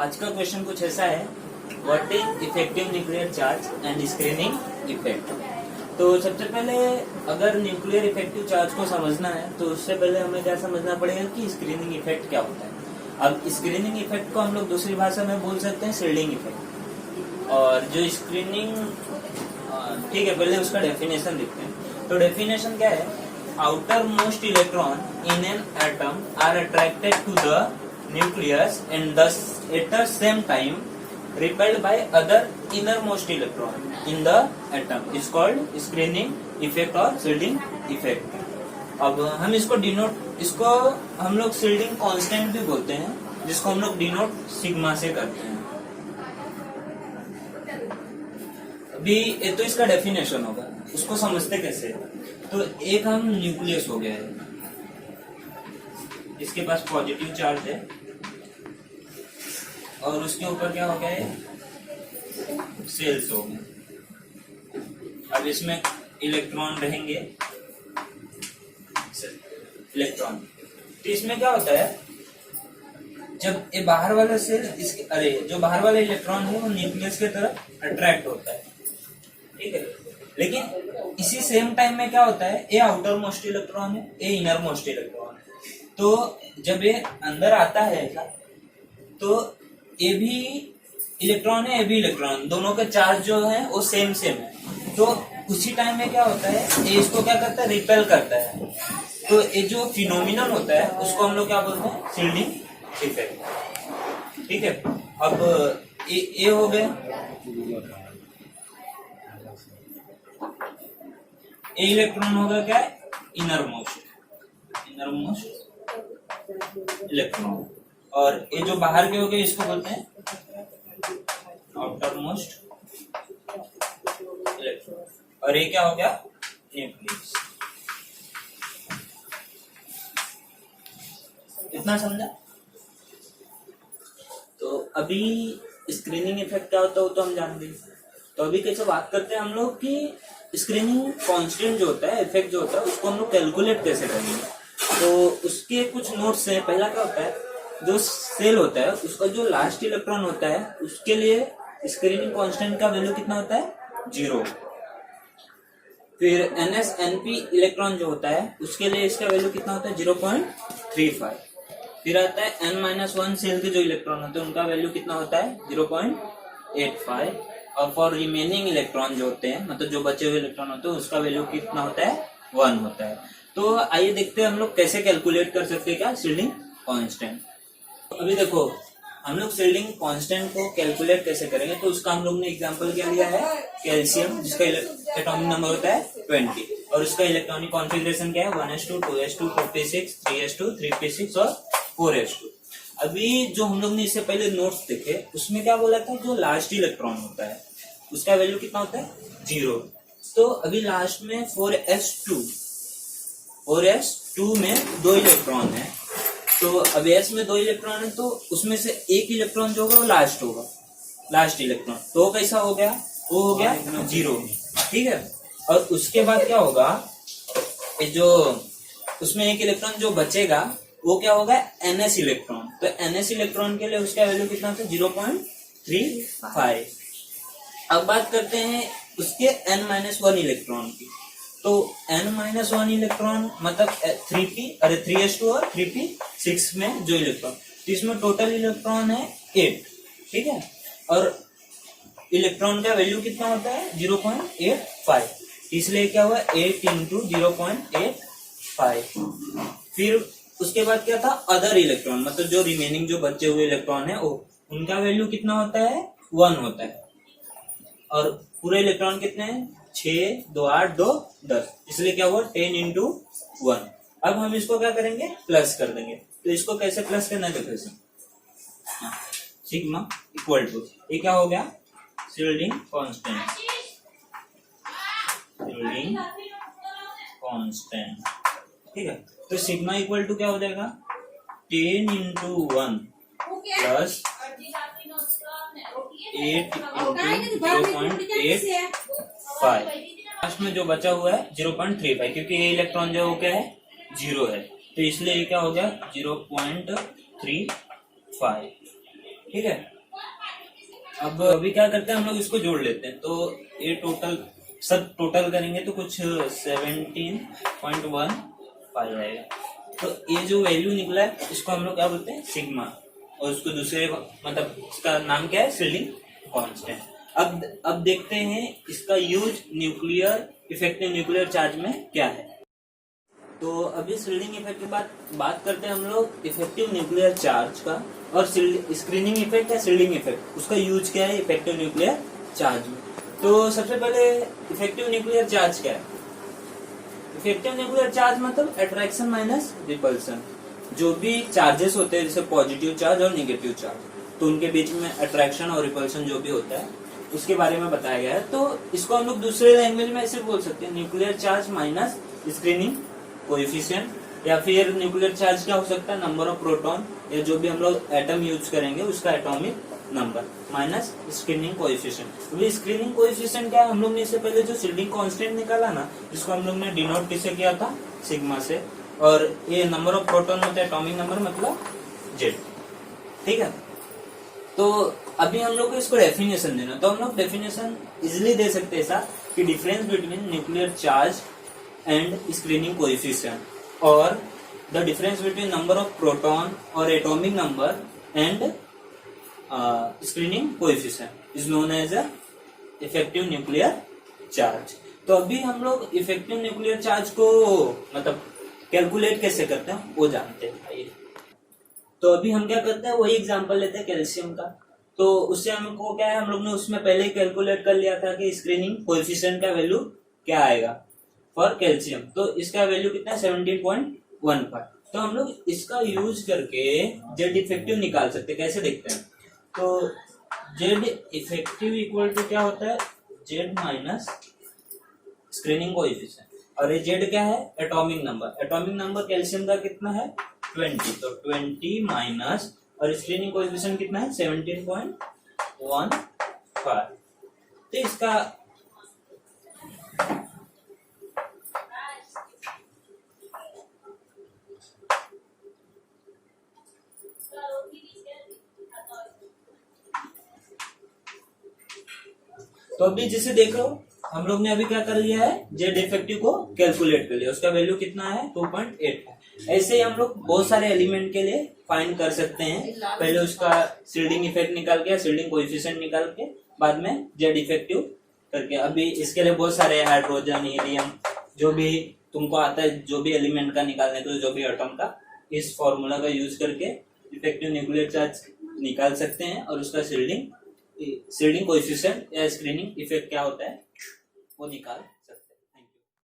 आज का क्वेश्चन कुछ ऐसा है, what is effective nuclear charge and screening effect. तो सबसे पहले अगर न्यूक्लियर इफेक्टिव चार्ज को समझना है तो उससे पहले हमें क्या समझना पड़ेगा कि स्क्रीनिंग इफेक्ट क्या होता है। अब स्क्रीनिंग इफेक्ट को हम लोग दूसरी भाषा में बोल सकते हैं शील्डिंग इफेक्ट। और जो स्क्रीनिंग, ठीक है, पहले उसका डेफिनेशन देखते हैं। तो डेफिनेशन क्या है, outermost electron in an atom are attracted to the nucleus and thus at the same time repelled by other innermost electron in the atom is called screening effect or shielding effect। अब हम इसको हम लोग shielding constant भी बोलते हैं, जिसको हम लोग डिनोट सिग्मा से करते हैं। अभी ये तो इसका डेफिनेशन होगा, उसको समझते कैसे। तो एक हम न्यूक्लियस हो गया है, इसके पास पॉजिटिव चार्ज है और उसके ऊपर क्या हो गया है, सेल्स हो गए। अब इसमें इलेक्ट्रॉन रहेंगे, इलेक्ट्रॉन। तो इसमें क्या होता है, जब ये बाहर वाला सेल जो बाहर वाला इलेक्ट्रॉन है वो न्यूक्लियस की तरफ अट्रैक्ट होता है, ठीक है। लेकिन इसी सेम टाइम में क्या होता है, ये आउटर मोस्ट इलेक्ट्रॉन है, ये इनर मोस्ट इलेक्ट्रॉन है। तो जब ये अंदर आता है ऐसा, तो ये भी इलेक्ट्रॉन है, ये भी इलेक्ट्रॉन, दोनों का चार्ज जो है वो सेम है। तो उसी टाइम में क्या होता है, ये इसको क्या करता है, रिपेल करता है। तो ये जो फिनोमिनन होता है उसको हम लोग क्या बोलते हैं, शील्डिंग इफेक्ट, ठीक है। अब ये हो गए, ये इलेक्ट्रॉन होगा क्या, इनर मोस्ट इलेक्ट्रॉन। और ये जो बाहर के हो गए इसको बोलते हैं आउटर मोस्ट इलेक्ट्रॉन। और ये क्या हो गया, न्यूक्लियस। इतना समझा। तो अभी स्क्रीनिंग इफेक्ट क्या होता है वो तो हम जान गए। तो अभी कैसे बात करते हैं हम लोग कि स्क्रीनिंग कांस्टेंट जो होता है, इफेक्ट जो होता है, उसको हम लोग कैलकुलेट कैसे करेंगे। तो उसके कुछ नोट्स हैं। पहला क्या होता है, जो सेल होता है उसका जो लास्ट इलेक्ट्रॉन होता है उसके लिए स्क्रीनिंग कांस्टेंट का वैल्यू कितना होता है, 0। फिर NsNp इलेक्ट्रॉन जो होता है उसके लिए इसका वैल्यू कितना होता है, 0.35। फिर आता है N-1 सेल के जो इलेक्ट्रॉन होते हैं उनका वैल्यू कितना होता है, 0.85। और फॉर रिमेनिंग इलेक्ट्रॉन जो होते हैं, मतलब जो बचे हुए इलेक्ट्रॉन होते हैं, उसका वैल्यू कितना होता है, 1 होता है। तो आइए देखते हैं हम लोग कैसे कैलकुलेट कर सकते हैं क्या, शील्डिंग कांस्टेंट। अभी देखो हम लोग शील्डिंग कांस्टेंट को कैलकुलेट कैसे करेंगे। तो उसका हम लोग ने एग्जांपल क्या लिया है, कैल्शियम, जिसका एटॉमिक नंबर होता है 20 और उसका इलेक्ट्रॉनिक कॉन्फ़िगरेशन क्या है, 1s2 2s2 56 3s2 3p6 और 4s2। अभी जो हम लोग ने इससे पहले नोट्स देखे उसमें क्या बोला था, जो लास्ट इलेक्ट्रॉन होता है उसका वैल्यू कितना होता है, 0। तो अभी लास्ट में 4s2 में 2 इलेक्ट्रॉन है। तो अब s में 2 इलेक्ट्रॉन है, तो उसमें से एक इलेक्ट्रॉन जो होगा वो लास्ट होगा, लास्ट इलेक्ट्रॉन। तो वो कैसा हो गया, वो हो गया 0, ठीक है। और उसके बाद क्या होगा, जो उसमें एक इलेक्ट्रॉन जो बचेगा वो क्या होगा, ns इलेक्ट्रॉन। तो ns इलेक्ट्रॉन के लिए उसका वैल्यू कितना होता है, 0.35। अब बात करते हैं उसके n-1 इलेक्ट्रॉन की। तो n-1 इलेक्ट्रॉन मतलब 3s2 और 3p6 में जो इलेक्ट्रॉन, तो इसमें टोटल इलेक्ट्रॉन है 8, ठीक है। और इलेक्ट्रॉन का वैल्यू कितना होता है, 0.85। इसलिए क्या हुआ, 8 × 0.85। फिर उसके बाद क्या था, अदर इलेक्ट्रॉन, मतलब जो रिमेनिंग जो बचे हुए इलेक्ट्रॉन है वो, उनका वैल्यू कितना होता है, 1 होता है। और पूरे इलेक्ट्रॉन कितने हैं, 6 2 8 2 10, इसलिए क्या हुआ, 10 × 1। अब हम इसको क्या करेंगे, प्लस कर देंगे। तो इसको कैसे प्लस करना है, देखो इसे, सिग्मा इक्वल टू, ये क्या हो गया, शील्डिंग कांस्टेंट, ठीक है। तो सिग्मा इक्वल टू क्या हो जाएगा, 10 × 1 प्लस 8 × 0.85। लास्ट में जो बचा हुआ है 0.35, क्योंकि ये इलेक्ट्रॉन जो क्या है, 0 है, तो इसलिए ये क्या हो गया, 0.35। ठीक है। अब अभी क्या करते हैं हम लोग, इसको जोड़ लेते हैं। तो ये टोटल सब टोटल करेंगे तो कुछ 17.15 आएगा। तो ये जो वैल्यू निकला है इसको हम लोग क्या बोलते हैं, सिग्मा, और उसको दूसरे मतलब इसका नाम क्या है, शील्डिंग कांस्टेंट। अब देखते हैं इसका use nuclear effective nuclear charge में क्या है। तो अभी शील्डिंग इफेक्ट की बात करते हैं हम लोग इफेक्टिव न्यूक्लियर चार्ज का, और स्क्रीनिंग इफेक्ट या शील्डिंग इफेक्ट, उसका यूज क्या है इफेक्टिव न्यूक्लियर चार्ज में। तो सबसे पहले इफेक्टिव न्यूक्लियर चार्ज क्या है। इफेक्टिव न्यूक्लियर चार्ज मतलब अट्रैक्शन माइनस रिपल्सन। जो भी चार्जेस होते हैं जैसे पॉजिटिव चार्ज और नेगेटिव चार्ज, तो उनके बीच में अट्रैक्शन और रिपल्सन जो भी होता है उसके बारे में बताया गया है। तो इसको हम लोग दूसरे लैंग्वेज में ऐसे बोल सकते हैं, nuclear charge minus screening coefficient, या फिर न्यूक्लियर चार्ज क्या हो सकता है, नंबर ऑफ प्रोटॉन, या जो भी हम लोग एटम यूज करेंगे उसका atomic number minus screening coefficient. अभी स्क्रीनिंग कोएफिशिएंट क्या है, हम लोग ने इससे पहले जो शील्डिंग कांस्टेंट निकाला ना, जिसको हम लोग ने डिनोट किससे किया था, सिग्मा से, और ये नंबर ऑफ प्रोटॉन होता है एटॉमिक नंबर मतलब जेड। ठीक है। तो अभी हम लोग को इसको डेफिनेशन देना, तो हम लोग डेफिनेशन इजिली दे सकते हैं ऐसा कि difference between nuclear charge and screening coefficient, और the difference between number of proton और atomic number and screening coefficient is known as a effective nuclear charge. तो अभी हम लोग इफेक्टिव न्यूक्लियर चार्ज को मतलब कैलकुलेट कैसे करते हैं वो जानते हैं। आइए, तो अभी हम क्या करते हैं, वही एग्जांपल लेते हैं कैल्शियम का। तो उससे हमको क्या है, हम लोग ने उसमें पहले ही कैलकुलेट कर लिया था कि स्क्रीनिंग कोएफिशिएंट का वैल्यू क्या आएगा फॉर कैल्शियम। तो इसका वैल्यू कितना है, 17.15। तो हम लोग इसका यूज करके जेड इफेक्टिव निकाल सकते हैं। कैसे देखते हैं, तो जेड इफेक्टिव इक्वल टू क्या होता है, जेड माइनस स्क्रीनिंग कोएफिशिएंट, और ये जेड क्या है, atomic number. Atomic number calcium का कितना है, 20, तो 20 माइनस, और स्क्रीनिंग कोएफिशिएंट कितना है, 17.15। तो इसका तो अभी जिसे देखो हम लोग ने अभी क्या कर लिया है, जेड इफेक्टिव को कैलकुलेट कर लिया, उसका वैल्यू कितना है, 2.8। ऐसे ही हम लोग बहुत सारे एलिमेंट के लिए फाइंड कर सकते हैं। पहले उसका शील्डिंग इफेक्ट निकाल के, शील्डिंग कोएफिशिएंट निकाल के, बाद में जेड इफेक्टिव करके। अभी इसके लिए बहुत सारे हाइड्रोजन, हीलियम, जो भी तुमको आता है, जो भी एलिमेंट का निकालने को, जो भी एटम का, इस फॉर्मूला का यूज करके इफेक्टिव न्यूक्लियर चार्ज निकाल सकते हैं, और उसका शील्डिंग कोएफिशिएंट या स्क्रीनिंग इफेक्ट क्या होता है वो निकाल